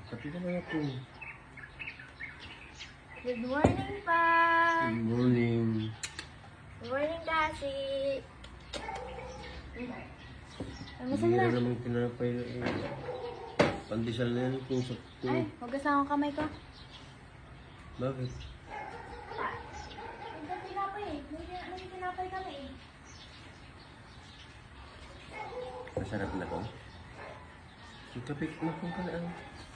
Kapi naman ako. Good morning pa! Good morning. Good morning, Kasi! Ano sa Hindi na? na naman tinapay na eh. Pandesal na yan kung sa Ay, hugasan ang kamay ko. Bakit? May tinapay eh. May tinapay kami eh. Masarap na ko. Yung kape mo kung pala ang...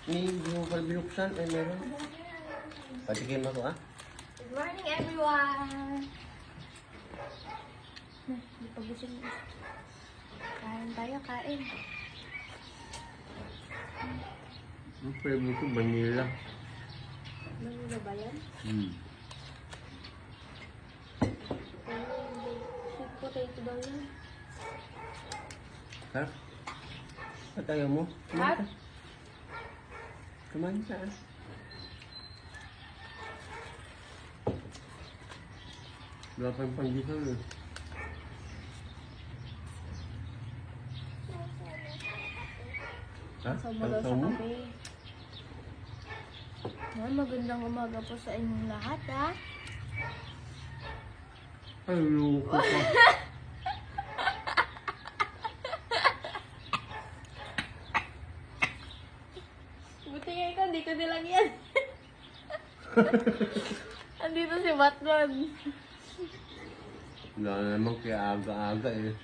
Hindi mo pala binuksan. Ay, meron. Patikin mo ako ah. Good morning, everyone! Hindi pa busing. Kain tayo, kain. Ang favorite ko, vanilla. Manila ba yan? Sweet potato daw yan. Ha? At ayaw mo? Kumain At? ka. Kumain ka ah. Wala pa yung pandesal eh. Ha? Sa mo daw sa Sausaw mo? kape. Magandang umaga po sa inyong lahat, ha? Ay, loko ka. Buti nga ikaw, hindi ko nilang yan. Andito si Batman. Wala na naman kaya aga-aga eh.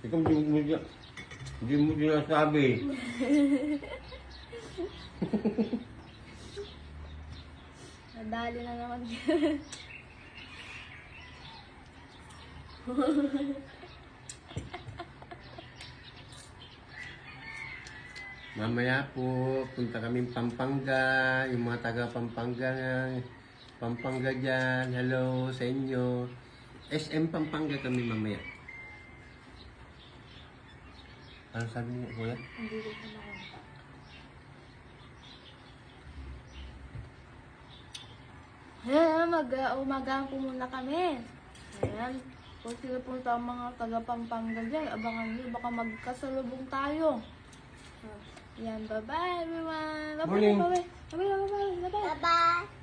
Ikaw hindi mo sinasabi. Nadali na naman. Mamaya po, punta kami Pampanga, yung mga taga Pampanga dyan, hello sa inyo. SM Pampanga kami mamaya. Ano sabi niyo, kuya? Hindi ko na nakita. Ayan, mag-umagahan po muna kami. Ayan, kung sila punta ang mga taga-Pampanga dyan, abangan nyo, baka magkasalubong tayo. Ayan, bye-bye everyone. Morning. Bye-bye. Bye-bye. Bye-bye. Bye-bye.